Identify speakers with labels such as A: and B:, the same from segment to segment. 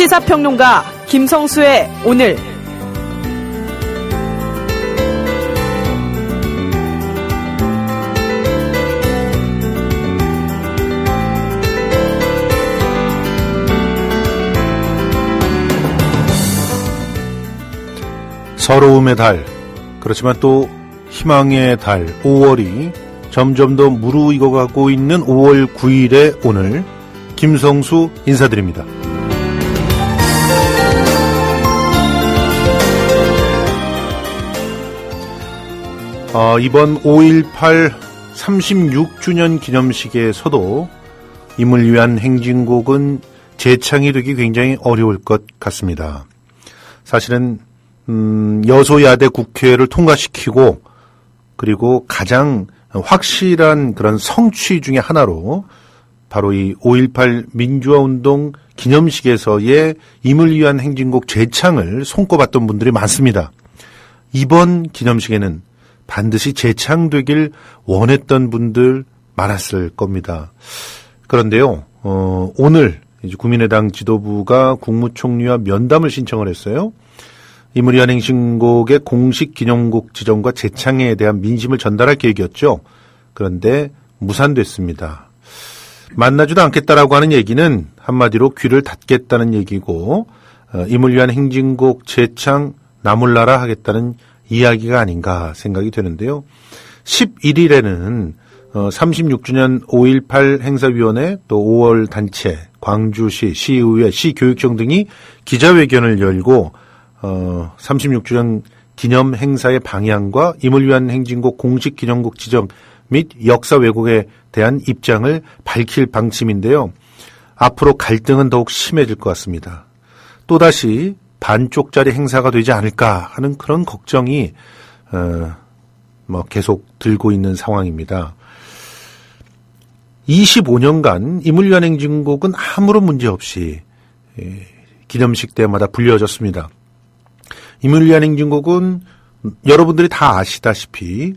A: 시사평론가 김성수의 오늘.
B: 서러움의 달, 그렇지만 또 희망의 달 5월이 점점 더 무르익어가고 있는 5월 9일의 오늘, 김성수 인사드립니다. 이번 5.18 36주년 기념식에서도 임을 위한 행진곡은 재창이 되기 굉장히 어려울 것 같습니다. 사실은 여소야대 국회를 통과시키고 그리고 가장 확실한 그런 성취 중의 하나로 바로 이 5.18 민주화운동 기념식에서의 임을 위한 행진곡 재창을 손꼽았던 분들이 많습니다. 이번 기념식에는 반드시 재창되길 원했던 분들 많았을 겁니다. 그런데요, 오늘 이제 국민의당 지도부가 국무총리와 면담을 신청을 했어요. 임을 위한 행진곡의 공식 기념곡 지정과 재창에 대한 민심을 전달할 계획이었죠. 그런데 무산됐습니다. 만나지도 않겠다라고 하는 얘기는 한마디로 귀를 닫겠다는 얘기고, 임을 위한 행진곡 재창 나몰라라 하겠다는 이야기가 아닌가 생각이 되는데요. 11일에는 36주년 5.18 행사위원회, 또 5월 단체, 광주시, 시의회, 시교육청 등이 기자회견을 열고 36주년 기념 행사의 방향과 임을 위한 행진곡 공식 기념곡 지정 및 역사 왜곡에 대한 입장을 밝힐 방침인데요. 앞으로 갈등은 더욱 심해질 것 같습니다. 또다시 반쪽짜리 행사가 되지 않을까 하는 그런 걱정이 계속 들고 있는 상황입니다. 25년간 임을 위한 행진곡은 아무런 문제 없이 기념식 때마다 불려졌습니다. 임을 위한 행진곡은 여러분들이 다 아시다시피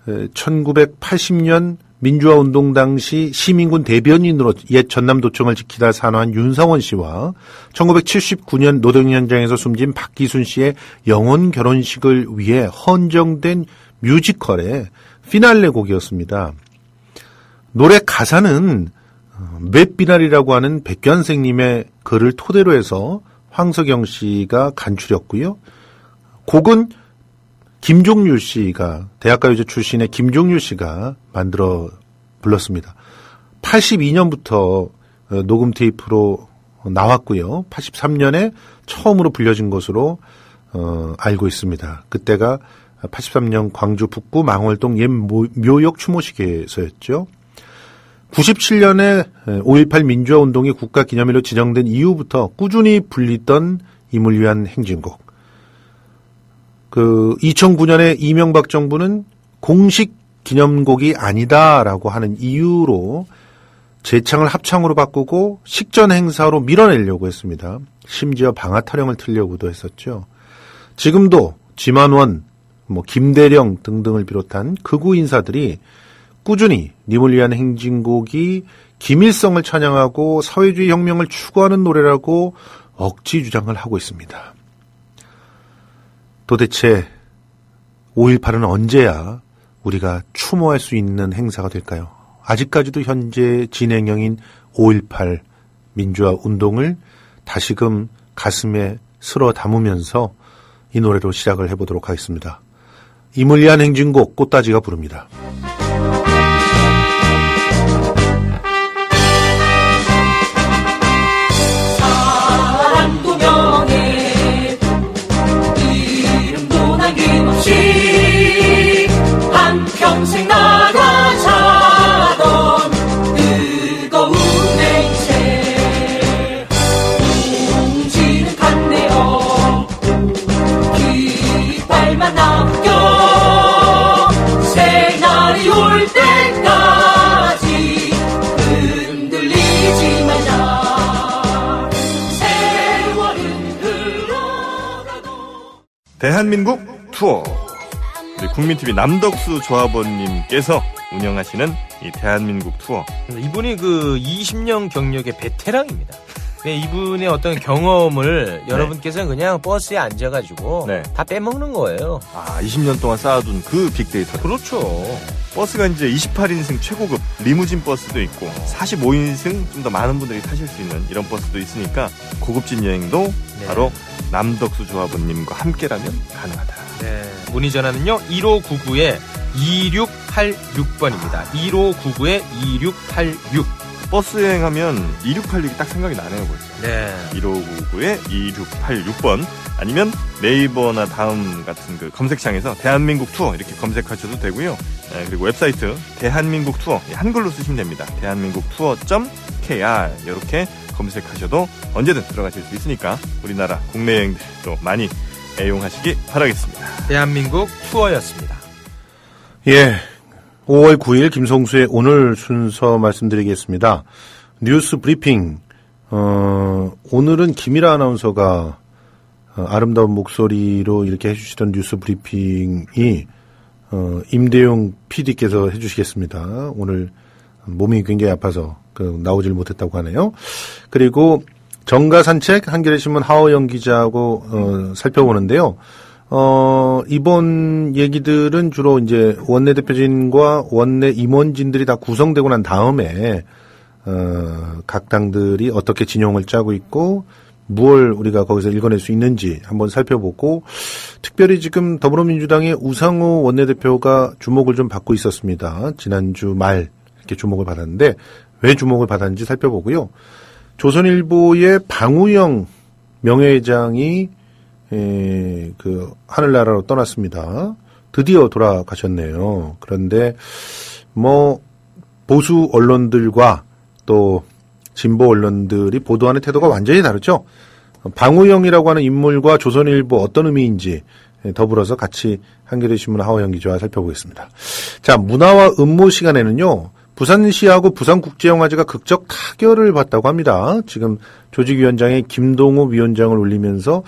B: 1980년 민주화운동 당시 시민군 대변인으로 옛 전남도청을 지키다 산화한 윤상원 씨와 1979년 노동 현장에서 숨진 박기순 씨의 영혼 결혼식을 위해 헌정된 뮤지컬의 피날레 곡이었습니다. 노래 가사는 맷비날이라고 하는 백규환 선생님의 글을 토대로 해서 황석영 씨가 간추렸고요. 곡은 김종률 씨가, 대학가요제 출신의 김종률 씨가 만들어 불렀습니다. 82년부터 녹음 테이프로 나왔고요. 83년에 처음으로 불려진 것으로 알고 있습니다. 그때가 83년 광주 북구 망월동 옛 묘역 추모식에서였죠. 97년에 5.18 민주화운동이 국가기념일로 지정된 이후부터 꾸준히 불리던 임을 위한 행진곡. 2009년에 이명박 정부는 공식 기념곡이 아니다라고 하는 이유로 재창을 합창으로 바꾸고 식전 행사로 밀어내려고 했습니다. 심지어 방아 타령을 틀려고도 했었죠. 지금도 지만원, 김대령 등등을 비롯한 극우 인사들이 꾸준히 임을 위한 행진곡이 김일성을 찬양하고 사회주의 혁명을 추구하는 노래라고 억지 주장을 하고 있습니다. 도대체 5.18은 언제야 우리가 추모할 수 있는 행사가 될까요? 아직까지도 현재 진행형인 5.18 민주화 운동을 다시금 가슴에 쓸어 담으면서 이 노래로 시작을 해보도록 하겠습니다. 임을 위한 행진곡 꽃다지가 부릅니다.
C: 한평생 나가자던 뜨거운 냉채 웅지는 갔네요. 깃발만 남겨 새날이 올 때까지 흔들리지 말자. 세월은 흘러가도.
D: 대한민국 투어, 우리 국민TV 남덕수 조합원님께서 운영하시는 이 대한민국 투어.
E: 이분이 20년 경력의 베테랑입니다. 이분의 어떤 경험을 여러분께서는 그냥 버스에 앉아가지고
D: 네.
E: 다 빼먹는 거예요.
D: 20년 동안 쌓아둔 그 빅데이터.
E: 그렇죠.
D: 버스가 이제 28인승 최고급 리무진 버스도 있고 45인승 좀 더 많은 분들이 타실 수 있는 이런 버스도 있으니까 고급진 여행도
E: 네.
D: 바로 남덕수 조합원님과 함께라면 가능하다.
E: 네. 문의 전화는요 1599-2686번입니다. 1599-2686.
D: 버스 여행하면 2686이 딱 생각이 나네요 벌써.
E: 네.
D: 1599-2686번 아니면 네이버나 다음 같은 그 검색창에서 대한민국 투어 이렇게 검색하셔도 되고요. 그리고 웹사이트 대한민국 투어 한글로 쓰시면 됩니다. 대한민국 투어.kr 이렇게 검색하셔도 언제든 들어가실 수 있으니까 우리나라 국내 여행들도 많이 애용하시기 바라겠습니다.
E: 대한민국 투어였습니다.
B: 예. 5월 9일 김성수의 오늘 순서 말씀드리겠습니다. 뉴스 브리핑. 오늘은 김일아 아나운서가 아름다운 목소리로 이렇게 해주시던 뉴스 브리핑이 임대용 PD께서 해주시겠습니다. 오늘 몸이 굉장히 아파서 나오질 못했다고 하네요. 그리고 정가 산책 한겨레 신문 하호영 기자하고 살펴보는데요. 이번 얘기들은 주로 이제 원내대표진과 원내 임원진들이 다 구성되고 난 다음에 각 당들이 어떻게 진영을 짜고 있고 무엇을 우리가 거기서 읽어낼 수 있는지 한번 살펴보고, 특별히 지금 더불어민주당의 우상호 원내대표가 주목을 좀 받고 있었습니다. 지난주 말 이렇게 주목을 받았는데 왜 주목을 받았는지 살펴보고요. 조선일보의 방우영 명예회장이 그 하늘나라로 떠났습니다. 드디어 돌아가셨네요. 그런데 뭐 보수 언론들과 또 진보 언론들이 보도하는 태도가 완전히 다르죠. 방우영이라고 하는 인물과 조선일보 어떤 의미인지 더불어서 같이 한겨레 신문 하호영 기자와 살펴보겠습니다. 자, 문화와 음모 시간에는요. 부산시하고 부산국제영화제가 극적 타결을 봤다고 합니다. 지금 조직위원장의 김동우 위원장을 올리면서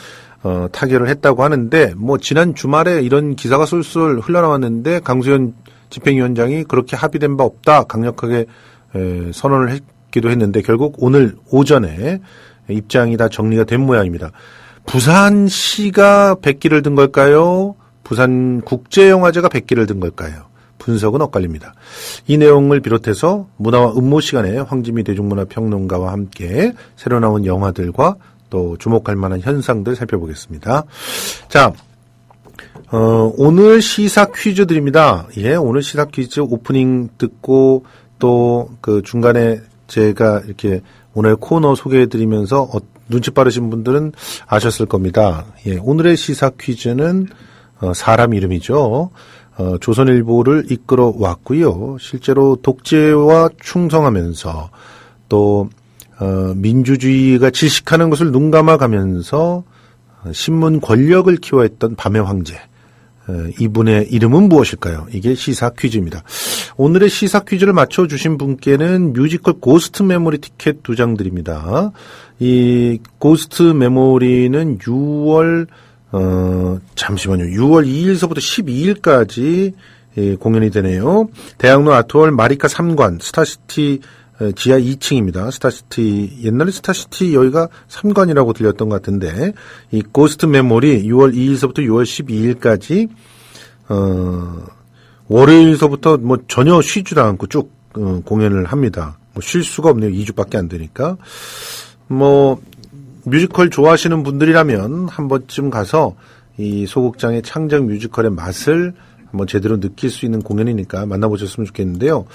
B: 타결을 했다고 하는데, 뭐 지난 주말에 이런 기사가 쏠쏠 흘러나왔는데 강수현 집행위원장이 그렇게 합의된 바 없다 강력하게 선언을 했기도 했는데, 결국 오늘 오전에 입장이 다 정리가 된 모양입니다. 부산시가 백기를 든 걸까요? 부산국제영화제가 백기를 든 걸까요? 분석은 엇갈립니다. 이 내용을 비롯해서 문화와 음모 시간에 황지미 대중문화평론가와 함께 새로 나온 영화들과 또 주목할 만한 현상들 살펴보겠습니다. 자, 오늘 시사 퀴즈 드립니다. 예, 오늘 시사 퀴즈 오프닝 듣고 또 그 중간에 제가 이렇게 오늘 코너 소개해드리면서 눈치 빠르신 분들은 아셨을 겁니다. 예, 오늘의 시사 퀴즈는 사람 이름이죠. 조선일보를 이끌어 왔고요. 실제로 독재와 충성하면서 또 민주주의가 질식하는 것을 눈감아가면서 신문 권력을 키워했던 밤의 황제, 이분의 이름은 무엇일까요? 이게 시사 퀴즈입니다. 오늘의 시사 퀴즈를 맞춰주신 분께는 뮤지컬 고스트 메모리 티켓 2장 드립니다. 이 고스트 메모리는 6월 2일서부터 12일까지 공연이 되네요. 대학로 아트홀 마리카 3관, 스타시티 지하 2층입니다. 스타시티, 옛날에 스타시티 여기가 3관이라고 들렸던 것 같은데, 이 고스트 메모리 6월 2일서부터 6월 12일까지, 월요일서부터 뭐 전혀 쉬지도 않고 쭉 공연을 합니다. 뭐 쉴 수가 없네요. 2주밖에 안 되니까. 뭐, 뮤지컬 좋아하시는 분들이라면 한 번쯤 가서 이 소극장의 창작 뮤지컬의 맛을 한번 제대로 느낄 수 있는 공연이니까 만나보셨으면 좋겠는데요.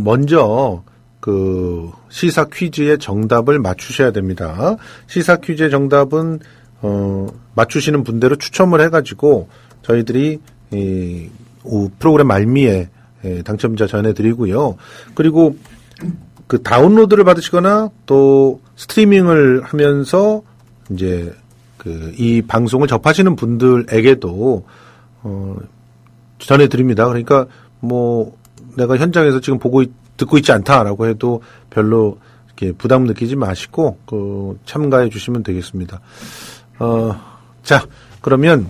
B: 먼저 그 시사 퀴즈의 정답을 맞추셔야 됩니다. 시사 퀴즈의 정답은 맞추시는 분대로 추첨을 해가지고 저희들이 이 프로그램 말미에 당첨자 전해드리고요. 그리고 그 다운로드를 받으시거나 또 스트리밍을 하면서 이제 그 이 방송을 접하시는 분들에게도 전해드립니다. 그러니까 뭐 내가 현장에서 지금 듣고 있지 않다라고 해도 별로 이렇게 부담 느끼지 마시고 참가해 주시면 되겠습니다. 자, 그러면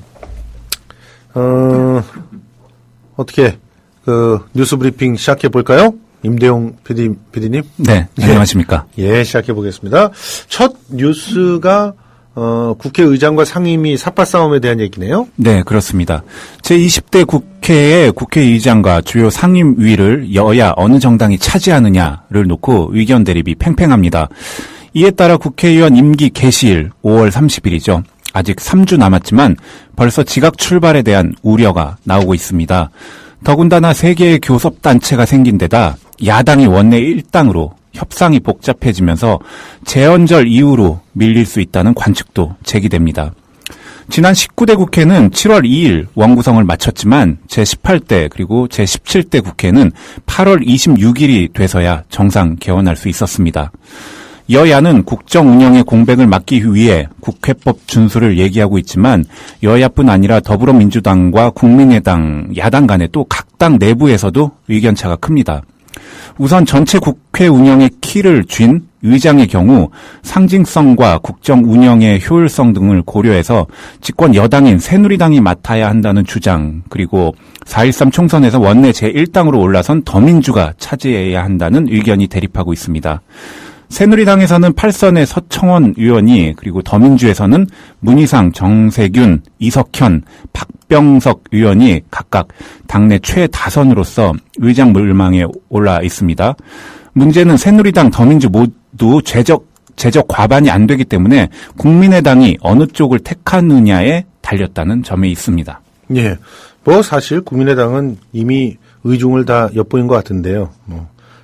B: 어떻게 그 뉴스 브리핑 시작해 볼까요? 임대용 PD님.
F: 네, 안녕하십니까.
B: 예, 시작해 보겠습니다. 첫 뉴스가 국회의장과 상임위 삿바 싸움에 대한 얘기네요.
F: 네, 그렇습니다. 제20대 국회의 국회의장과 주요 상임위를 여야 어느 정당이 차지하느냐를 놓고 의견 대립이 팽팽합니다. 이에 따라 국회의원 임기 개시일 5월 30일이죠. 아직 3주 남았지만 벌써 지각 출발에 대한 우려가 나오고 있습니다. 더군다나 세 개의 교섭단체가 생긴 데다 야당이 원내 일당으로 협상이 복잡해지면서 재헌절 이후로 밀릴 수 있다는 관측도 제기됩니다. 지난 19대 국회는 7월 2일 원구성을 마쳤지만 제18대 그리고 제17대 국회는 8월 26일이 돼서야 정상 개원할 수 있었습니다. 여야는 국정 운영의 공백을 막기 위해 국회법 준수를 얘기하고 있지만 여야뿐 아니라 더불어민주당과 국민의당, 야당 간에 또 각 당 내부에서도 의견차가 큽니다. 우선 전체 국회 운영의 키를 쥔 의장의 경우 상징성과 국정 운영의 효율성 등을 고려해서 집권 여당인 새누리당이 맡아야 한다는 주장, 그리고 4.13 총선에서 원내 제1당으로 올라선 더민주가 차지해야 한다는 의견이 대립하고 있습니다. 새누리당에서는 8선의 서청원 의원이, 그리고 더민주에서는 문희상, 정세균, 이석현, 박병석 의원이 각각 당내 최다선으로서 의장 물망에 올라 있습니다. 문제는 새누리당, 더민주 모두 재적 과반이 안 되기 때문에 국민의당이 어느 쪽을 택하느냐에 달렸다는 점에 있습니다.
B: 예. 사실 국민의당은 이미 의중을 다 엿보인 것 같은데요.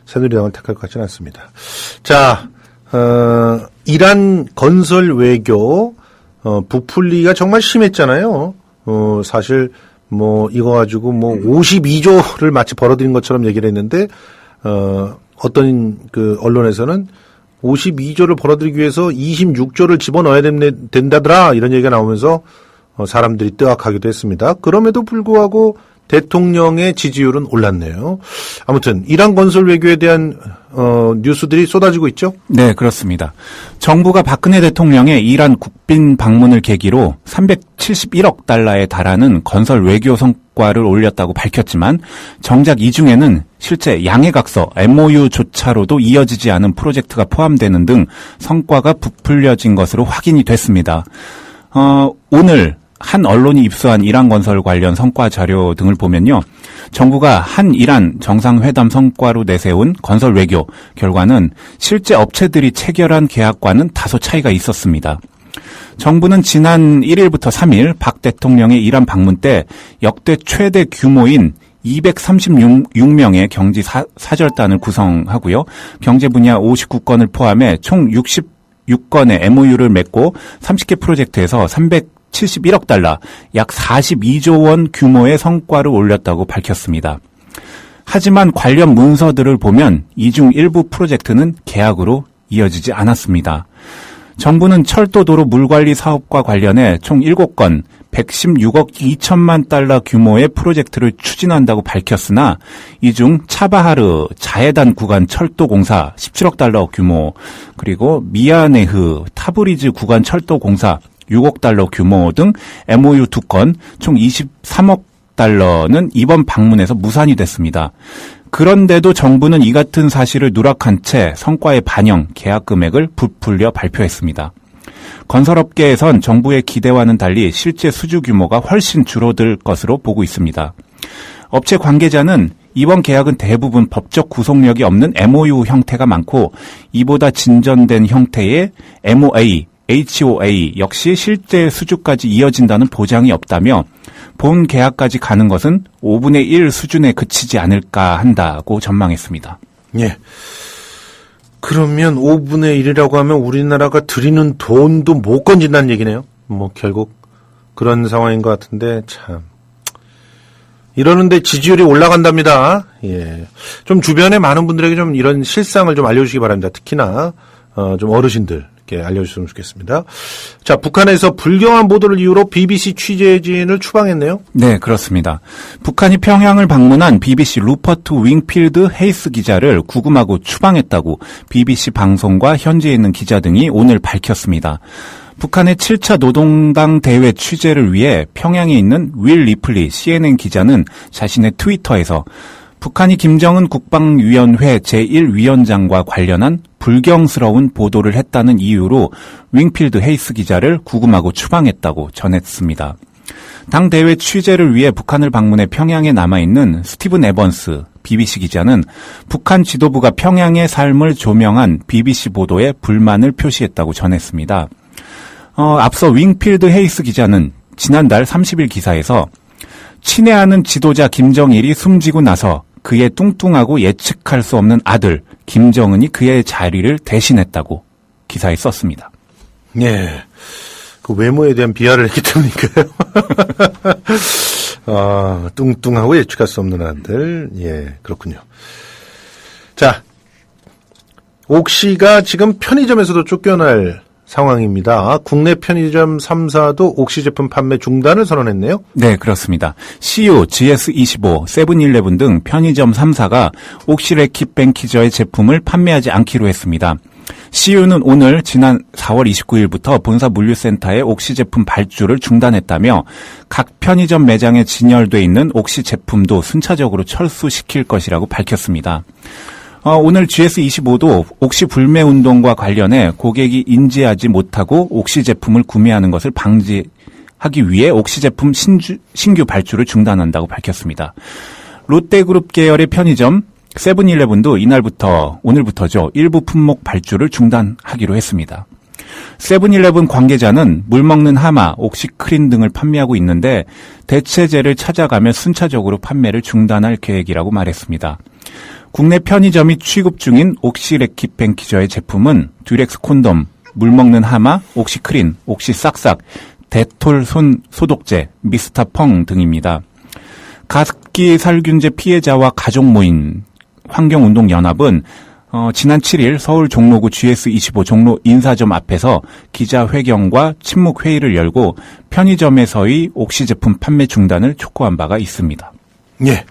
B: 새누리당을 택할 것 같지는 않습니다. 자, 이란 건설 외교, 부풀리가 정말 심했잖아요. 사실, 이거 가지고 52조를 마치 벌어들인 것처럼 얘기를 했는데, 어떤 언론에서는 52조를 벌어들이기 위해서 26조를 집어넣어야 된다더라, 이런 얘기가 나오면서 사람들이 뜨악하기도 했습니다. 그럼에도 불구하고 대통령의 지지율은 올랐네요. 아무튼 이란 건설 외교에 대한 뉴스들이 쏟아지고 있죠?
F: 네, 그렇습니다. 정부가 박근혜 대통령의 이란 국빈 방문을 계기로 371억 달러에 달하는 건설 외교 성과를 올렸다고 밝혔지만 정작 이 중에는 실제 양해각서 MOU조차로도 이어지지 않은 프로젝트가 포함되는 등 성과가 부풀려진 것으로 확인이 됐습니다. 오늘 한 언론이 입수한 이란 건설 관련 성과 자료 등을 보면요. 정부가 한 이란 정상회담 성과로 내세운 건설 외교 결과는 실제 업체들이 체결한 계약과는 다소 차이가 있었습니다. 정부는 지난 1일부터 3일 박 대통령의 이란 방문 때 역대 최대 규모인 236명의 경지 사절단을 구성하고요. 경제 분야 59건을 포함해 총 66건의 MOU를 맺고 30개 프로젝트에서 371억 달러, 약 42조 원 규모의 성과를 올렸다고 밝혔습니다. 하지만 관련 문서들을 보면 이 중 일부 프로젝트는 계약으로 이어지지 않았습니다. 정부는 철도도로 물관리 사업과 관련해 총 7건 116억 2천만 달러 규모의 프로젝트를 추진한다고 밝혔으나 이 중 차바하르 자해단 구간 철도공사 17억 달러 규모, 그리고 미야네흐 타브리즈 구간 철도공사 6억 달러 규모 등 MOU 2건 총 23억 달러는 이번 방문에서 무산이 됐습니다. 그런데도 정부는 이 같은 사실을 누락한 채 성과의 반영, 계약 금액을 부풀려 발표했습니다. 건설업계에선 정부의 기대와는 달리 실제 수주 규모가 훨씬 줄어들 것으로 보고 있습니다. 업체 관계자는 이번 계약은 대부분 법적 구속력이 없는 MOU 형태가 많고 이보다 진전된 형태의 MOA, HOA 역시 실제 수주까지 이어진다는 보장이 없다며 본 계약까지 가는 것은 5분의 1 수준에 그치지 않을까 한다고 전망했습니다.
B: 예. 그러면 5분의 1이라고 하면 우리나라가 드리는 돈도 못 건진다는 얘기네요. 결국 그런 상황인 것 같은데 참. 이러는데 지지율이 올라간답니다. 예. 좀 주변에 많은 분들에게 좀 이런 실상을 좀 알려주시기 바랍니다. 특히나 좀 어르신들. 알려주셨으면 좋겠습니다. 자, 북한에서 불경한 보도를 이유로 BBC 취재진을 추방했네요.
F: 네, 그렇습니다. 북한이 평양을 방문한 BBC 루퍼트 윙필드 헤이스 기자를 구금하고 추방했다고 BBC 방송과 현지에 있는 기자 등이 오늘 밝혔습니다. 북한의 7차 노동당 대회 취재를 위해 평양에 있는 윌 리플리 CNN 기자는 자신의 트위터에서 북한이 김정은 국방위원회 제1위원장과 관련한 불경스러운 보도를 했다는 이유로 윙필드 헤이스 기자를 구금하고 추방했다고 전했습니다. 당 대회 취재를 위해 북한을 방문해 평양에 남아있는 스티븐 에번스 BBC 기자는 북한 지도부가 평양의 삶을 조명한 BBC 보도에 불만을 표시했다고 전했습니다. 앞서 윙필드 헤이스 기자는 지난달 30일 기사에서 친애하는 지도자 김정일이 숨지고 나서 그의 뚱뚱하고 예측할 수 없는 아들 김정은이 그의 자리를 대신했다고 기사에 썼습니다.
B: 예. 그 외모에 대한 비하를 했기 때문이니까요. 뚱뚱하고 예측할 수 없는 아들. 예, 그렇군요. 자, 옥시가 지금 편의점에서도 쫓겨날 상황입니다. 국내 편의점 3사도 옥시 제품 판매 중단을 선언했네요.
F: 네, 그렇습니다. CU, GS25, 세븐일레븐 등 편의점 3사가 옥시 레킷뱅키저의 제품을 판매하지 않기로 했습니다. CU는 오늘 지난 4월 29일부터 본사 물류센터에 옥시 제품 발주를 중단했다며 각 편의점 매장에 진열돼 있는 옥시 제품도 순차적으로 철수시킬 것이라고 밝혔습니다. 오늘 GS25도 옥시 불매 운동과 관련해 고객이 인지하지 못하고 옥시 제품을 구매하는 것을 방지하기 위해 옥시 제품 신규 발주를 중단한다고 밝혔습니다. 롯데그룹 계열의 편의점 세븐일레븐도 오늘부터죠. 일부 품목 발주를 중단하기로 했습니다. 세븐일레븐 관계자는 물 먹는 하마, 옥시크린 등을 판매하고 있는데 대체제를 찾아가며 순차적으로 판매를 중단할 계획이라고 말했습니다. 국내 편의점이 취급 중인 옥시 레킷뱅키저의 제품은 듀렉스 콘돔, 물 먹는 하마, 옥시크린, 옥시 싹싹, 데톨 손 소독제, 미스터 펑 등입니다. 가습기 살균제 피해자와 가족 모임 환경운동연합은 지난 7일 서울 종로구 GS25 종로 인사점 앞에서 기자회견과 친목회의를 열고 편의점에서의 옥시 제품 판매 중단을 촉구한 바가 있습니다.
B: 예.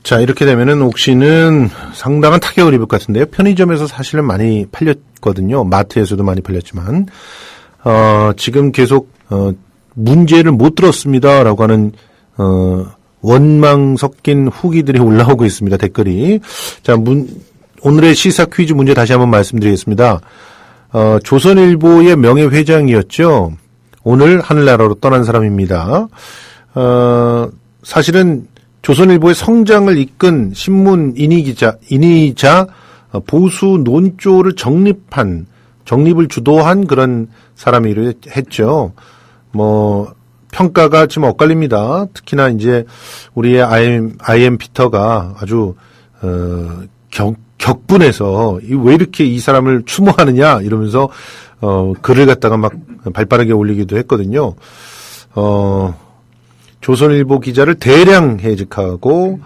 B: 자, 이렇게 되면은 옥시는 상당한 타격을 입을 것 같은데요. 편의점에서 사실은 많이 팔렸거든요. 마트에서도 많이 팔렸지만, 지금 계속, 문제를 못 들었습니다라고 하는, 원망 섞인 후기들이 올라오고 있습니다. 댓글이. 자, 오늘의 시사 퀴즈 문제 다시 한번 말씀드리겠습니다. 조선일보의 명예회장이었죠. 오늘 하늘나라로 떠난 사람입니다. 사실은 조선일보의 성장을 이끈 신문 인이자 보수 논조를 정립을 주도한 그런 사람이기로 했죠. 평가가 지금 엇갈립니다. 특히나 이제 우리의 I.M. 피터가 아주, 격분해서 왜 이렇게 이 사람을 추모하느냐 이러면서, 글을 갖다가 막 발빠르게 올리기도 했거든요. 조선일보 기자를 대량 해직하고,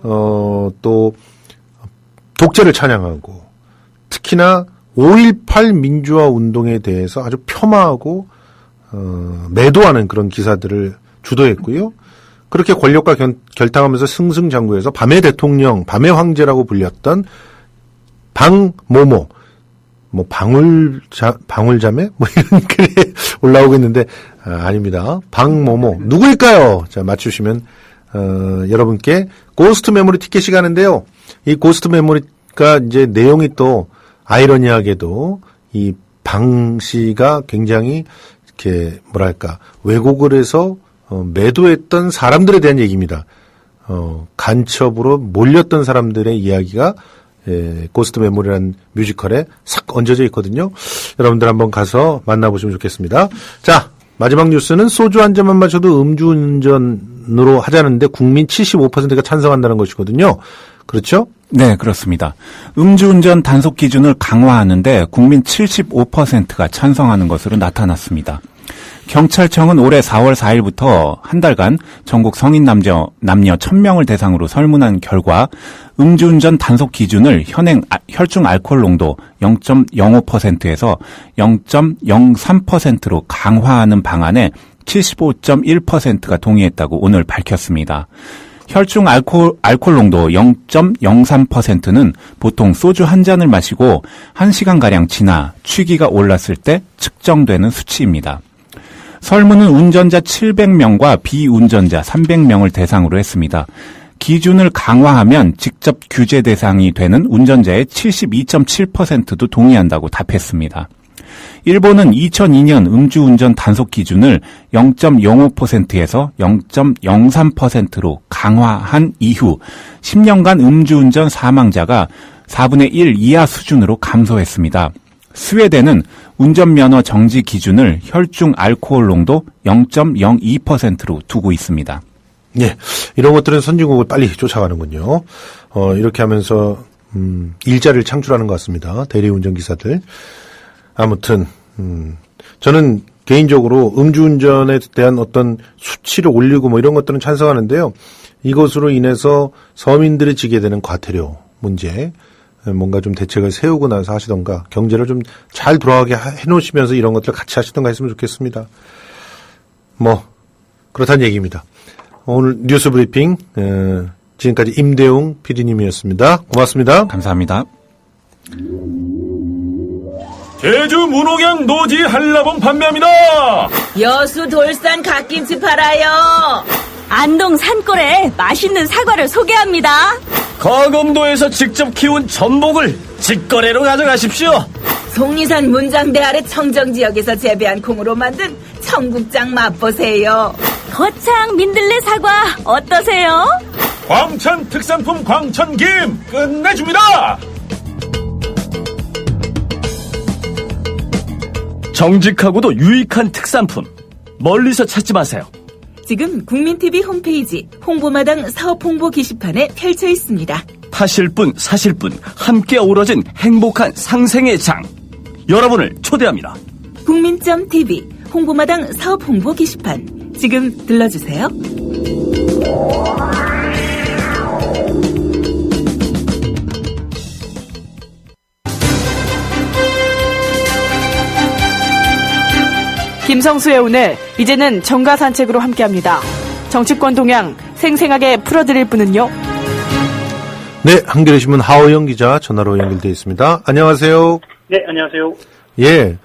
B: 또, 독재를 찬양하고, 특히나 5.18 민주화 운동에 대해서 아주 폄하하고, 매도하는 그런 기사들을 주도했고요. 그렇게 권력과 결탁하면서 승승장구해서 밤의 대통령, 밤의 황제라고 불렸던 방모모, 방울자매? 이런 글이 올라오고 있는데, 아닙니다. 방모모. 누구일까요? 자, 맞추시면, 여러분께 고스트 메모리 티켓이 가는데요. 이 고스트 메모리가 이제 내용이 또 아이러니하게도 이 방 씨가 굉장히 이렇게 왜곡을 해서 매도했던 사람들에 대한 얘기입니다. 간첩으로 몰렸던 사람들의 이야기가 고스트 메모리라는 뮤지컬에 싹 얹어져 있거든요. 여러분들 한번 가서 만나보시면 좋겠습니다. 자, 마지막 뉴스는 소주 한 잔만 마셔도 음주운전으로 하자는데 국민 75%가 찬성한다는 것이거든요. 그렇죠?
F: 네, 그렇습니다. 음주운전 단속 기준을 강화하는데 국민 75%가 찬성하는 것으로 나타났습니다. 경찰청은 올해 4월 4일부터 한 달간 전국 성인 남녀 1000명을 대상으로 설문한 결과 음주운전 단속 기준을 현행 혈중 알코올 농도 0.05%에서 0.03%로 강화하는 방안에 75.1%가 동의했다고 오늘 밝혔습니다. 혈중 알코올 농도 0.03%는 보통 소주 한 잔을 마시고 1시간가량 지나 취기가 올랐을 때 측정되는 수치입니다. 설문은 운전자 700명과 비운전자 300명을 대상으로 했습니다. 기준을 강화하면 직접 규제 대상이 되는 운전자의 72.7%도 동의한다고 답했습니다. 일본은 2002년 음주운전 단속 기준을 0.05%에서 0.03%로 강화한 이후 10년간 음주운전 사망자가 4분의 1 이하 수준으로 감소했습니다. 스웨덴은 운전면허 정지 기준을 혈중 알코올 농도 0.02%로 두고 있습니다.
B: 예, 이런 것들은 선진국을 빨리 쫓아가는군요. 이렇게 하면서 일자리를 창출하는 것 같습니다. 대리운전 기사들. 아무튼 저는 개인적으로 음주운전에 대한 어떤 수치를 올리고 뭐 이런 것들은 찬성하는데요. 이것으로 인해서 서민들이 지게 되는 과태료 문제, 뭔가 좀 대책을 세우고 나서 하시던가, 경제를 좀 잘 돌아가게 해놓으시면서 이런 것들을 같이 하시던가 했으면 좋겠습니다. 뭐 그렇다는 얘기입니다. 오늘 뉴스 브리핑 지금까지 임대웅 PD님이었습니다. 고맙습니다.
F: 감사합니다.
C: 제주 문옥양 노지 한라봉 판매합니다.
G: 여수 돌산 갓김치 팔아요.
H: 안동 산골에 맛있는 사과를 소개합니다.
C: 거금도에서 직접 키운 전복을 직거래로 가져가십시오.
G: 속리산 문장대 아래 청정지역에서 재배한 콩으로 만든 청국장 맛보세요.
H: 거창 민들레 사과 어떠세요?
C: 광천 특산품 광천김 끝내줍니다. 정직하고도 유익한 특산품 멀리서 찾지 마세요.
G: 지금 국민TV 홈페이지 홍보마당 사업 홍보 게시판에 펼쳐 있습니다.
C: 파실 분 사실 분 함께 어우러진 행복한 상생의 장, 여러분을 초대합니다.
G: 국민.tv 홍보마당 사업 홍보 게시판 지금 들러주세요.
A: 김성수의 오늘, 이제는 정가 산책으로 함께합니다. 정치권 동향 생생하게 풀어드릴 분은요.
B: 네, 한겨레신문 하호영 기자 전화로 연결되어 있습니다. 안녕하세요.
I: 네, 안녕하세요.
B: 예,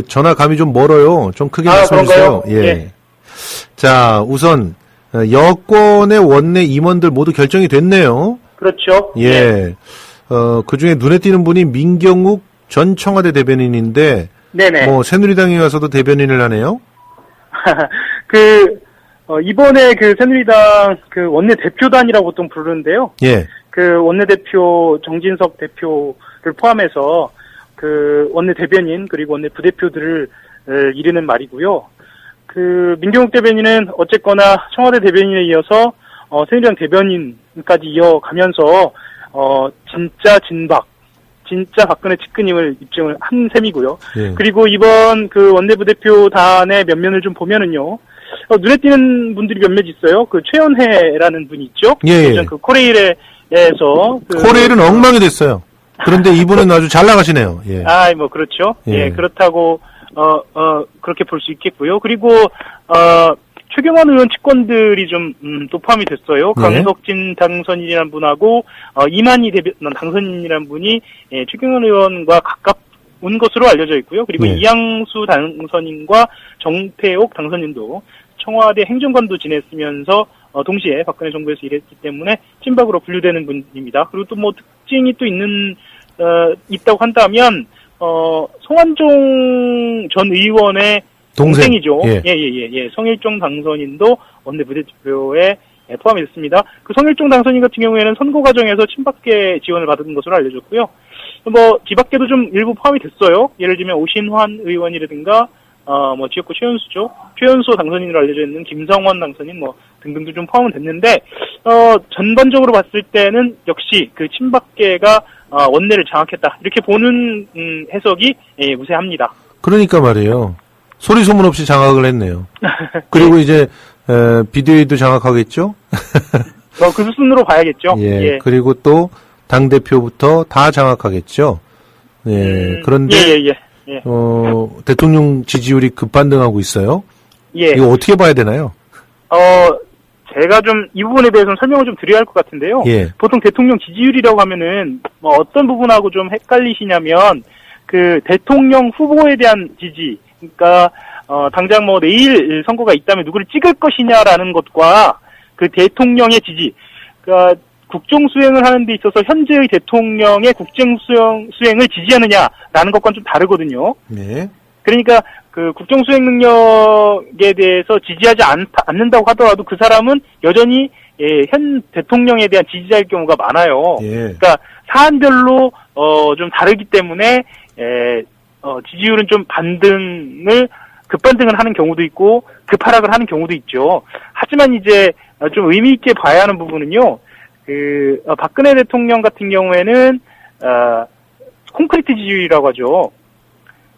B: 전화감이 좀 멀어요. 좀 크게 말씀해 주세요. 예.
I: 네.
B: 자, 우선 여권의 원내 임원들 모두 결정이 됐네요.
I: 그렇죠.
B: 예. 그 중에 눈에 띄는 분이 민경욱 전 청와대 대변인인데,
I: 네네.
B: 새누리당에 가서도 대변인을 하네요.
I: 이번에 새누리당 원내 대표단이라고 보통 부르는데요.
B: 예.
I: 원내대표 정진석 대표를 포함해서 원내 대변인 그리고 원내 부대표들을 이르는 말이고요. 민경욱 대변인은 어쨌거나 청와대 대변인에 이어서 새누리당 대변인까지 이어가면서 진짜 박근혜 측근임을 입증을 한 셈이고요.
B: 예.
I: 그리고 이번 원내부대표단의 면면을 좀 보면은요, 눈에 띄는 분들이 몇몇 있어요. 최연혜라는 분이 있죠.
B: 예.
I: 예전 코레일에서.
B: 코레일은 엉망이 됐어요. 그런데 이분은 아주 잘 나가시네요. 예.
I: 그렇죠.
B: 예.
I: 예, 그렇다고, 그렇게 볼 수 있겠고요. 그리고, 최경환 의원 측근들이 또 포함이 됐어요.
B: 네.
I: 강석진 당선인이라는 분하고, 이만희 당선인이라는 분이, 최경환 의원과 가까운 것으로 알려져 있고요. 그리고
B: 네.
I: 이양수 당선인과 정태옥 당선인도 청와대 행정관도 지냈으면서, 동시에 박근혜 정부에서 일했기 때문에 친박으로 분류되는 분입니다. 그리고 또 특징이 또 있다고 한다면, 송환종 전 의원의 동생이죠. 예. 성일종 당선인도 원내 부대표에 포함이 됐습니다. 성일종 당선인 같은 경우에는 선거 과정에서 친박계 지원을 받은 것으로 알려졌고요. 지박계도 좀 일부 포함이 됐어요. 예를 들면 오신환 의원이라든가, 지역구 최연소 당선인으로 알려져 있는 김성원 당선인 등등도 좀 포함은 됐는데, 전반적으로 봤을 때는 역시 친박계가 원내를 장악했다. 이렇게 보는 해석이 무세합니다.
B: 그러니까 말이에요. 소리 소문 없이 장악을 했네요. 그리고 이제 비대위도 장악하겠죠?
I: 그 수순으로 봐야겠죠.
B: 예.
I: 예.
B: 그리고 또 당 대표부터 다 장악하겠죠. 예. 그런데
I: 예.
B: 대통령 지지율이 급반등하고 있어요.
I: 예.
B: 이거 어떻게 봐야 되나요?
I: 제가 좀 이 부분에 대해서는 설명을 좀 드려야 할 것 같은데요.
B: 예.
I: 보통 대통령 지지율이라고 하면은 어떤 부분하고 좀 헷갈리시냐면 대통령 후보에 대한 지지, 그러니까 당장 내일 선거가 있다면 누구를 찍을 것이냐라는 것과 대통령의 지지, 그러니까 국정 수행을 하는 데 있어서 현재의 대통령의 국정 수행을 지지하느냐라는 것과는 좀 다르거든요.
B: 네.
I: 그러니까 그 국정 수행 능력에 대해서 지지하지 않는다고 하더라도 그 사람은 여전히 현 대통령에 대한 지지자일 경우가 많아요.
B: 예.
I: 그러니까 사안별로 좀 다르기 때문에 지지율은 좀 급반등을 하는 경우도 있고 급하락을 하는 경우도 있죠. 하지만 이제 좀 의미 있게 봐야 하는 부분은요. 박근혜 대통령 같은 경우에는 콘크리트 지지율이라고 하죠.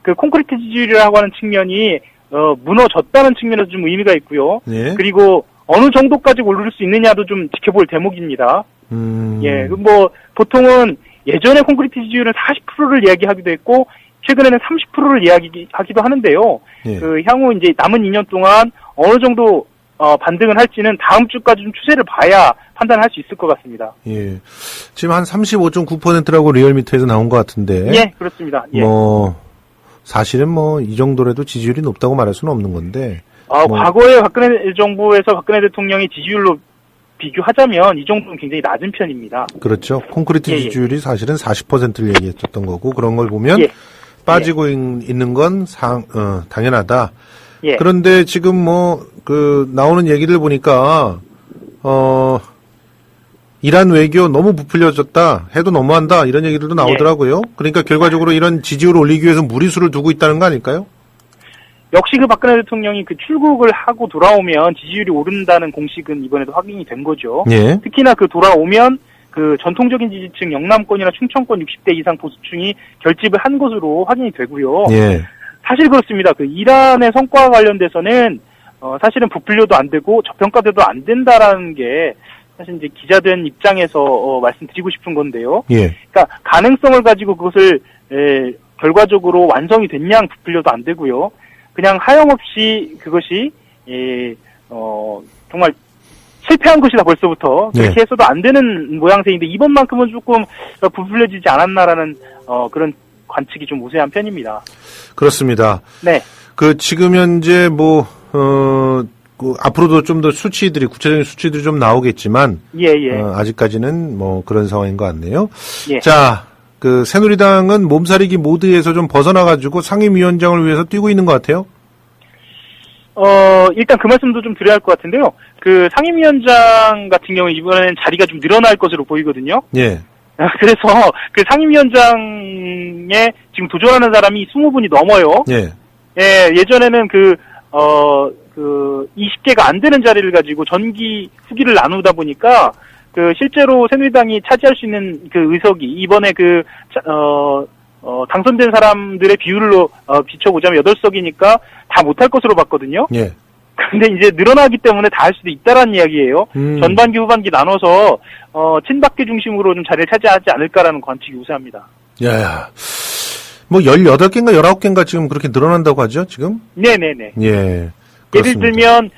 I: 그 콘크리트 지지율이라고 하는 측면이 무너졌다는 측면에서 좀 의미가 있고요.
B: 네.
I: 그리고 어느 정도까지 오를 수 있느냐도 좀 지켜볼 대목입니다. 예, 뭐 보통은 예전에 콘크리트 지지율은 40%를 이야기하기도 했고 최근에는 30%를 이야기하기도 하는데요.
B: 예.
I: 그 향후 이제 남은 2년 동안 어느 정도 반등을 할지는 다음 주까지 좀 추세를 봐야 판단할 수 있을 것 같습니다.
B: 예. 지금 한 35.9%라고 리얼미터에서 나온 것 같은데.
I: 예, 그렇습니다. 예.
B: 사실은 이 정도라도 지지율이 높다고 말할 수는 없는 건데.
I: 과거에 박근혜 정부에서 박근혜 대통령의 지지율로 비교하자면 이 정도는 굉장히 낮은 편입니다.
B: 그렇죠. 콘크리트
I: 예,
B: 지지율이 사실은 40%를 얘기했었던 거고 그런 걸 보면
I: 예.
B: 빠지고 있는 건 당연하다.
I: 예.
B: 그런데 지금 나오는 얘기를 보니까 이란 외교 너무 부풀려졌다. 해도 너무한다. 이런 얘기들도 나오더라고요. 그러니까 결과적으로 이런 지지율을 올리기 위해서 무리수를 두고 있다는 거 아닐까요?
I: 역시 그 박근혜 대통령이 그 출국을 하고 돌아오면 지지율이 오른다는 공식은 이번에도 확인이 된 거죠.
B: 예.
I: 특히나 그 돌아오면 그 전통적인 지지층 영남권이나 충청권 60대 이상 보수층이 결집을 한 것으로 확인이 되고요.
B: 예.
I: 사실 그렇습니다. 그 이란의 성과와 관련돼서는 사실은 부풀려도 안 되고 저평가돼도 안 된다라는 게 사실 이제 기자된 입장에서 말씀드리고 싶은 건데요.
B: 예.
I: 그러니까 가능성을 가지고 그것을 결과적으로 완성이 된 양 부풀려도 안 되고요. 그냥 하염없이 그것이 정말 실패한 것이다 벌써부터 그렇게
B: 네.
I: 해서도 안 되는 모양새인데 이번만큼은 조금 부풀려지지 않았나라는 그런 관측이 좀 우세한 편입니다.
B: 그렇습니다.
I: 네.
B: 지금 현재 앞으로도 좀 더 구체적인 수치들이 좀 나오겠지만
I: 예.
B: 아직까지는 그런 상황인 것 같네요.
I: 예.
B: 자, 새누리당은 몸살이기 모드에서 좀 벗어나가지고 상임위원장을 위해서 뛰고 있는 것 같아요.
I: 일단 그 말씀도 좀 드려야 할 것 같은데요. 그 상임위원장 같은 경우는 이번에는 자리가 좀 늘어날 것으로 보이거든요.
B: 예.
I: 그래서 그 상임위원장에 지금 도전하는 사람이 20분이 넘어요.
B: 예.
I: 예, 예전에는 20개가 안 되는 자리를 가지고 전기 후기를 나누다 보니까 실제로 새누리당이 차지할 수 있는 의석이 이번에 당선된 사람들의 비율로 비춰보자면 8석이니까 다 못할 것으로 봤거든요.
B: 예.
I: 근데 이제 늘어나기 때문에 다 할 수도 있다라는 이야기예요. 전반기 후반기 나눠서 친박계 중심으로 좀 자리를 차지하지 않을까라는 관측이 우세합니다.
B: 야. 18개인가 19개인가 지금 그렇게 늘어난다고 하죠, 지금?
I: 네네네.
B: 예.
I: 예를 들면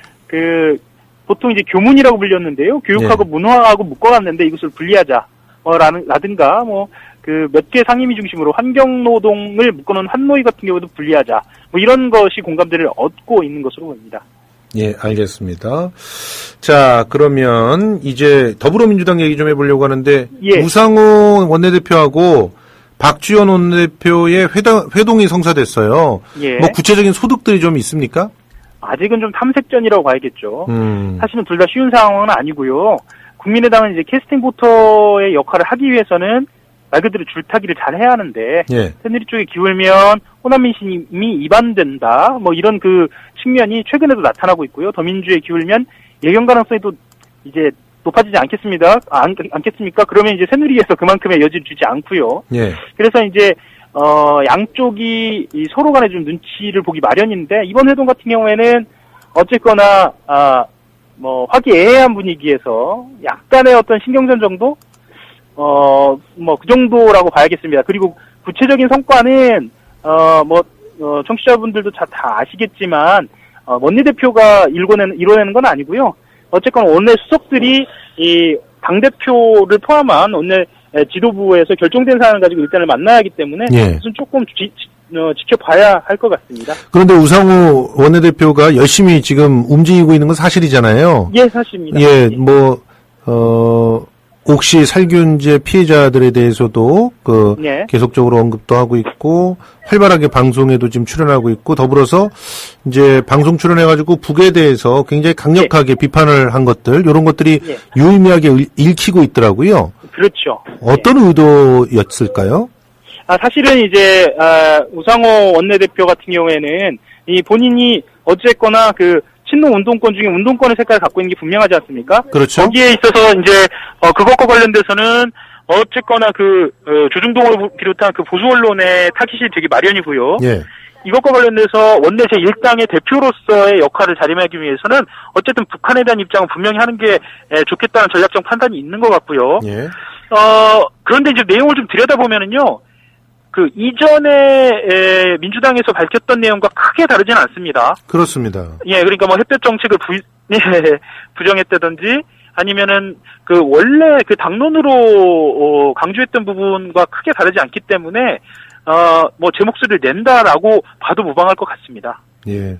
I: 보통 이제 교문이라고 불렸는데요. 교육하고 문화하고 묶어놨는데 이것을 분리하자. 라든가 몇 개 상임위 중심으로 환경노동을 묶어놓은 한노위 같은 경우도 분리하자. 이런 것이 공감대를 얻고 있는 것으로 보입니다.
B: 예, 알겠습니다. 자, 그러면 이제 더불어민주당 얘기 좀 해보려고 하는데 우상호 원내대표하고 박주현 원내대표의 회동이 성사됐어요.
I: 예.
B: 구체적인 소득들이 좀 있습니까?
I: 아직은 좀 탐색전이라고 봐야겠죠. 사실은 둘 다 쉬운 상황은 아니고요. 국민의당은 이제 캐스팅 보터의 역할을 하기 위해서는 말 그대로 줄타기를 잘 해야 하는데 새누리 쪽에 기울면 호남 민심이 이반된다. 이런 측면이 최근에도 나타나고 있고요. 더민주에 기울면 예견 가능성이 또 이제 높아지지 않겠습니까? 그러면 이제 새누리에서 그만큼의 여지를 주지 않고요.
B: 예.
I: 그래서 이제 양쪽이 서로 간에 좀 눈치를 보기 마련인데 이번 회동 같은 경우에는 어쨌거나 화기애애한 분위기에서 약간의 어떤 신경전 정도 그 정도라고 봐야겠습니다. 그리고 구체적인 성과는 청취자분들도 다 아시겠지만 원내대표가 이뤄내는 건 아니고요. 어쨌거나 원내 수석들이 이 당대표를 포함한 원내 지도부에서 결정된 사안을 가지고 일단을 만나야 하기 때문에 그것은 조금 지켜봐야 할 것 같습니다.
B: 그런데 우상호 원내대표가 열심히 지금 움직이고 있는 건 사실이잖아요.
I: 예, 사실입니다.
B: 예, 옥시 살균제 피해자들에 대해서도
I: 네.
B: 계속적으로 언급도 하고 있고 활발하게 방송에도 지금 출연하고 있고 더불어서 이제 방송 출연해가지고 북에 대해서 굉장히 강력하게 비판을 한 것들 이런 것들이 유의미하게 읽히고 있더라고요.
I: 그렇죠.
B: 어떤 의도였을까요?
I: 사실은 이제 우상호 원내대표 같은 경우에는 이 본인이 어쨌거나 그 친노 운동권 중에 운동권의 색깔을 갖고 있는 게 분명하지 않습니까?
B: 그렇죠.
I: 거기에 있어서 이제 그것과 관련돼서는 어쨌거나 그 조중동을 비롯한 그 보수 언론의 타깃이 되게 마련이고요.
B: 예.
I: 이것과 관련돼서 원내 제1당의 대표로서의 역할을 자림하기 위해서는 어쨌든 북한에 대한 입장은 분명히 하는 게 좋겠다는 전략적 판단이 있는 것 같고요.
B: 예.
I: 그런데 이제 내용을 좀 들여다보면은요. 그 이전에 민주당에서 밝혔던 내용과 크게 다르지는 않습니다.
B: 그렇습니다.
I: 예, 그러니까 뭐 햇볕 정책을 부정했다든지 아니면은 그 원래 그 당론으로 강조했던 부분과 크게 다르지 않기 때문에 뭐 제 목소리를 낸다라고 봐도 무방할 것 같습니다.
B: 예.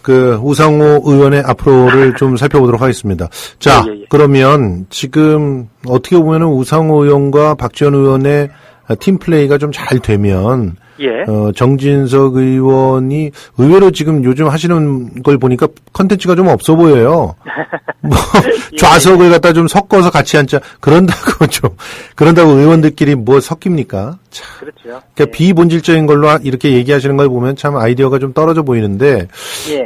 B: 그 우상호 의원의 앞으로를 좀 살펴보도록 하겠습니다. 자,
I: 예.
B: 그러면 지금 어떻게 보면은 우상호 의원과 박지원 의원의 팀 플레이가 좀 잘 되면
I: 예.
B: 정진석 의원이 의외로 지금 요즘 하시는 걸 보니까 컨텐츠가 좀 없어 보여요. 좌석을 갖다 좀 섞어서 같이 앉자. 그런다고 의원들끼리 뭐 섞입니까? 참.
I: 그렇죠.
B: 그러니까 비본질적인 걸로 이렇게 얘기하시는 걸 보면 참 아이디어가 좀 떨어져 보이는데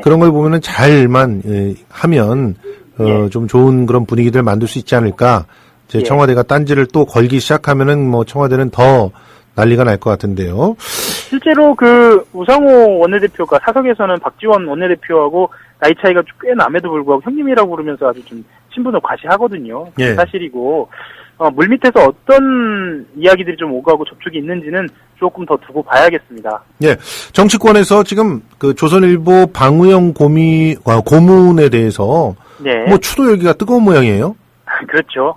B: 그런 걸 보면은 잘만 하면 좀 좋은 그런 분위기들 만들 수 있지 않을까. 청와대가 딴지를 또 걸기 시작하면은 뭐 청와대는 더 난리가 날 것 같은데요.
I: 실제로 그 우상호 원내대표가 사석에서는 박지원 원내대표하고 나이 차이가 꽤 남에도 불구하고 형님이라고 부르면서 아주 좀 친분을 과시하거든요.
B: 예.
I: 사실이고 물밑에서 어떤 이야기들이 좀 오가고 접촉이 있는지는 조금 더 두고 봐야겠습니다.
B: 예, 정치권에서 지금 그 조선일보 방우영 고문에 대해서 뭐 추도 열기가 뜨거운 모양이에요.
I: 그렇죠.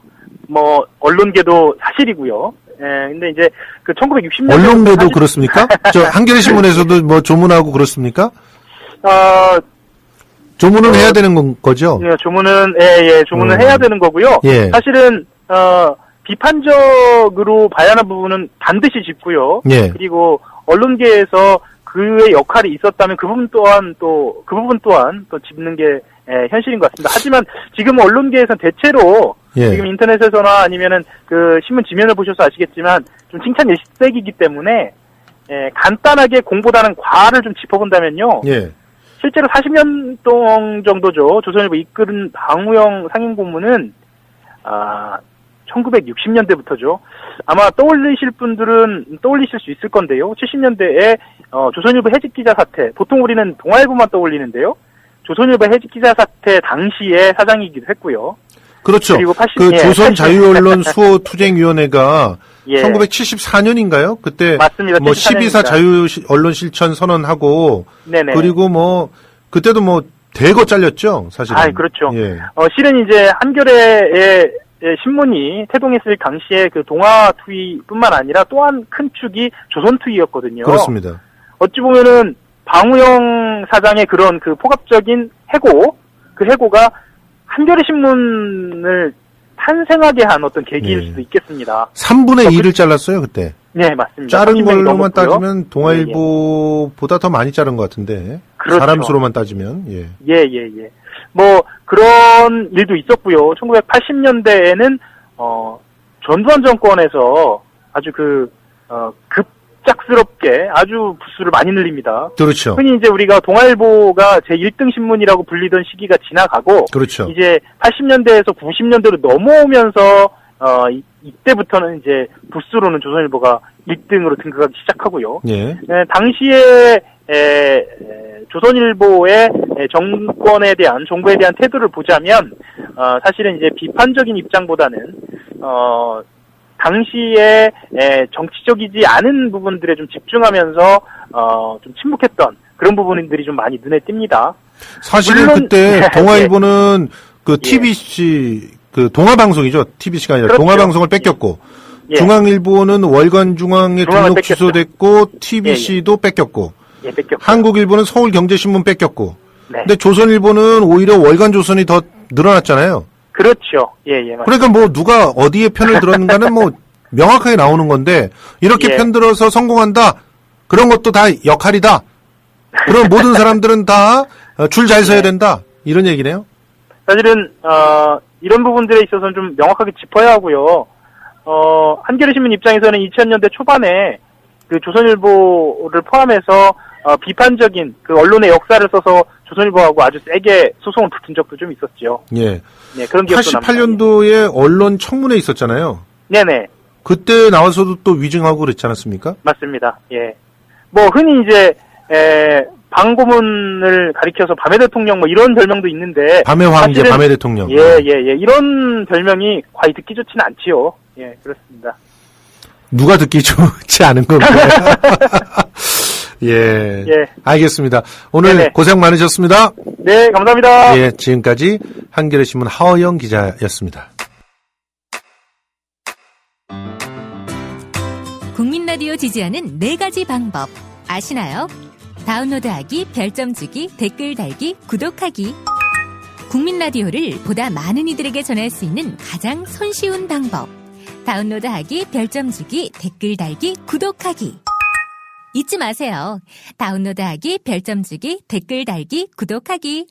I: 뭐 언론계도 사실이고요. 예, 근데 이제 그 1960년대
B: 언론계도 그렇습니까? 저 한겨레 신문에서도 뭐 조문하고 그렇습니까? 조문은 해야 되는 거죠?
I: 예, 조문은 조문은 해야 되는 거고요.
B: 예.
I: 사실은 비판적으로 봐야 하는 부분은 반드시 짚고요.
B: 예.
I: 그리고 언론계에서 그의 역할이 있었다면 그 부분 또한 또 짚는 게 현실인 것 같습니다. 하지만 지금 언론계에서는 대체로 지금 인터넷에서나 아니면은 그 신문 지면을 보셔서 아시겠지만 좀 칭찬 일색이기 때문에 간단하게 공보다는 과를 좀 짚어본다면요. 실제로 40년 동안 정도죠. 조선일보 이끌은 방우영 상임고문은 1960년대부터죠. 아마 떠올리실 분들은 떠올리실 수 있을 건데요. 70년대에 조선일보 해직 기자 사태, 보통 우리는 동아일보만 떠올리는데요. 조선일보 해직 기자 사태 당시에 사장이기도 했고요.
B: 그렇죠.
I: 그리고
B: 조선자유언론 수호투쟁위원회가 1974년인가요? 그때
I: 맞습니다.
B: 뭐 12.4 자유언론 실천 선언하고
I: 네네.
B: 그리고 뭐 그때도 뭐 대거 잘렸죠, 사실은.
I: 그렇죠. 실은 이제 한겨레의 신문이 태동했을 당시에 그 동아투위뿐만 아니라 또한 큰 축이 조선투위였거든요.
B: 그렇습니다.
I: 어찌 보면은 방우영 사장의 그런 그 포괄적인 해고, 그 해고가 한겨레 신문을 탄생하게 한 어떤 계기일 수도 있겠습니다.
B: 3분의 2를 잘랐어요, 그때.
I: 네, 맞습니다.
B: 자른 걸로만 따지면 동아일보보다 더 많이 자른 것 같은데.
I: 그렇죠.
B: 사람 수로만 따지면.
I: 뭐 그런 일도 있었고요. 1980년대에는 전두환 정권에서 아주 급작스럽게 아주 부수를 많이 늘립니다.
B: 그렇죠.
I: 흔히 이제 우리가 동아일보가 제 1등 신문이라고 불리던 시기가 지나가고
B: 그렇죠.
I: 이제 80년대에서 90년대로 넘어오면서 이때부터는 이제 부수로는 조선일보가 1등으로 등극하기 시작하고요. 당시에 조선일보의 정부에 대한 태도를 보자면 사실은 이제 비판적인 입장보다는 당시에 정치적이지 않은 부분들에 좀 집중하면서 좀 침묵했던 그런 부분들이 좀 많이 눈에 띕니다.
B: 사실은
I: 물론,
B: 그때 동아일보는 그 TBC 그 동아방송이죠. TBC가 아니라
I: 그렇죠.
B: 동아방송을 뺏겼고 중앙일보는 월간중앙에 등록 취소됐고 TBC도 뺏겼고 한국일보는 서울경제신문 뺏겼고 근데 조선일보는 오히려 월간조선이 더 늘어났잖아요.
I: 그렇죠. 예, 예, 맞습니다.
B: 그러니까 뭐 누가 어디에 편을 들었는가는 뭐 명확하게 나오는 건데 이렇게
I: 예.
B: 편들어서 성공한다. 그런 것도 다 역할이다. 그럼 모든 사람들은 다 줄 잘 서야 된다. 이런 얘기네요.
I: 사실은 이런 부분들에 있어서는 좀 명확하게 짚어야 하고요. 한겨레신문 입장에서는 2000년대 초반에 그 조선일보를 포함해서 비판적인 그 언론의 역사를 써서 조선일보하고 아주 세게 소송을 붙은 적도 좀 있었죠.
B: 예.
I: 네, 그런 기억도 납니다.
B: 88년도에 언론 청문회 있었잖아요.
I: 네네.
B: 그때 나와서도 또 위증하고 그랬지 않았습니까?
I: 맞습니다. 예. 뭐 흔히 이제 방고문을 가리켜서 밤의 대통령 뭐 이런 별명도 있는데
B: 밤의 황제,
I: 사실은
B: 밤의 대통령.
I: 예. 이런 별명이 과히 듣기 좋지는 않지요. 예, 그렇습니다.
B: 누가 듣기 좋지 않은 건가요? 예.
I: 예.
B: 알겠습니다. 오늘
I: 네네.
B: 고생 많으셨습니다.
I: 네, 감사합니다.
B: 예, 지금까지 한겨레신문 하어영 기자였습니다.
J: 국민 라디오 지지하는 4가지 방법 아시나요? 다운로드하기, 별점 주기, 댓글 달기, 구독하기. 국민 라디오를 보다 많은 이들에게 전할 수 있는 가장 손쉬운 방법. 다운로드하기, 별점 주기, 댓글 달기, 구독하기. 잊지 마세요. 다운로드하기, 별점 주기, 댓글 달기, 구독하기.